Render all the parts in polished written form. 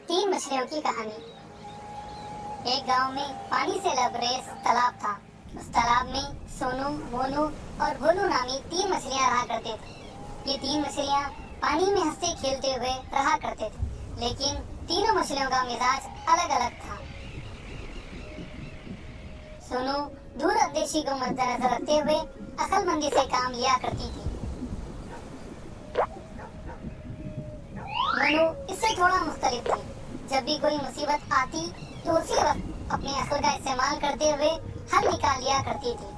तीन मछलियों की कहानी। एक गांव में पानी से लबरेज तालाब था। उस तालाब में सोनू, मोनू और भोलू नामी तीन मछलियां रहा करते थे। ये तीन मछलियां पानी में हंसते खेलते हुए रहा करते थे, लेकिन तीनों मछलियों का मिजाज अलग अलग था। सोनू दूरंदेशी को मद्देनजर रखते हुए अक्लमंदी से काम लिया करती थी। मोनू इससे थोड़ा मुख्तलिफ थी। जब भी कोई मुसीबत आती तो उसी वक्त अपने अक्ल का इस्तेमाल करते हुए हल निकाल लिया करती थी।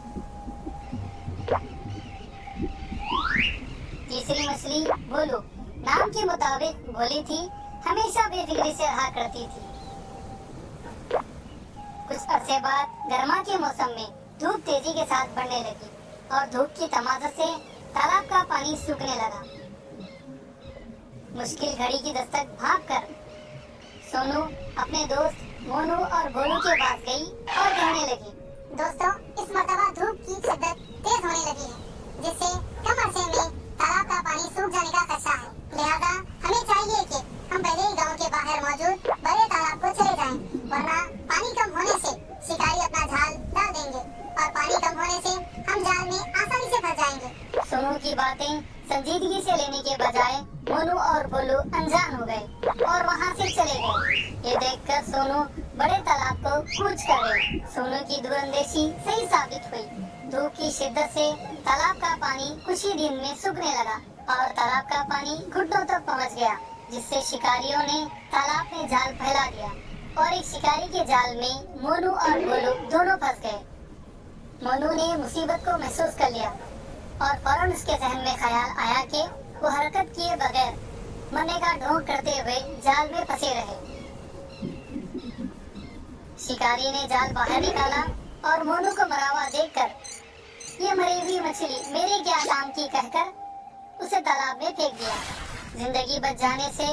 तीसरी मछली भोलू नाम के मुताबिक भोली थी, हमेशा बेफिक्री से रहा करती थी। कुछ अरसे बाद गर्मा के मौसम में धूप तेजी के साथ बढ़ने लगी और धूप की तमाज़त से तालाब का पानी सूखने लगा। मुश्किल घड़ी की दस्तक भागकर सोनू अपने दोस्त मोनू और भोलू के पास गई और कहने लगी, दोस्तों, इस मर्तबा धूप की शिद्दत तेज होने लगी है, जिससे कम अरसे में तालाब का पानी सूख जाने का खदशा है। लिहाजा हमें चाहिए कि हम पहले ही गांव के बाहर मौजूद बड़े तालाब को चले जाएं, वरना पानी कम होने से शिकारी अपना जाल डाल देंगे और पानी कम होने से हम जाल में आसानी से फंस जाएंगे। सोनू की बातें संजीदगी से लेने के बजाय मोनू और भोलू अनजान हो गए और वहां से चले गए। ये देखकर सोनू बड़े तालाब को कूच कर गए। सोनू की दूरंदेशी सही साबित हुई। धूप की शिद्दत से तालाब का पानी कुछ ही दिन में सूखने लगा और तालाब का पानी घुटनों तक पहुंच गया, जिससे शिकारियों ने तालाब में जाल फैला दिया और एक शिकारी के जाल में मोनू और भोलू दोनों फंस गए। मोनू ने मुसीबत को महसूस कर लिया और फौरन उसके जहन में ख्याल आया कि वो हरकत किए बगैर मरने का ढोंग करते हुए जाल में फंसे रहे। शिकारी ने जाल बाहर निकाला और मोनू को मरा हुआ देखकर, ये मरी हुई मछली मेरे क्या काम की कहकर उसे तालाब में फेंक दिया। जिंदगी बच जाने से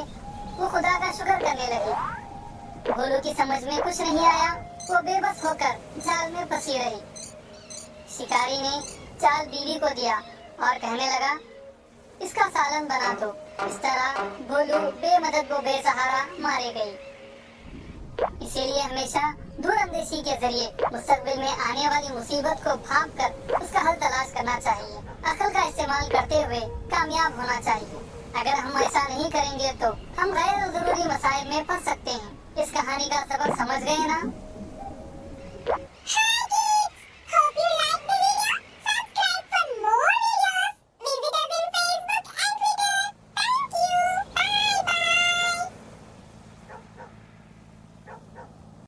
वो खुदा का शुक्र करने लगी। भोलू की समझ में कुछ नहीं आया, वो बेबस होकर जाल में फंसी रही। शिकारी ने जाल बीवी को दिया और कहने लगा, इसका सालन बना दो। इस तरह भोलू बेमदद वो बेसहारा मारे गई। इसीलिए हमेशा दूरंदेशी के जरिए मुस्तकबिल में आने वाली मुसीबत को भांपकर उसका हल तलाश करना चाहिए। अक्ल का इस्तेमाल करते हुए कामयाब होना चाहिए। अगर हम ऐसा नहीं करेंगे तो हम गैर जरूरी मसाइल में फंस सकते हैं। इस कहानी का सबक समझ गए ना?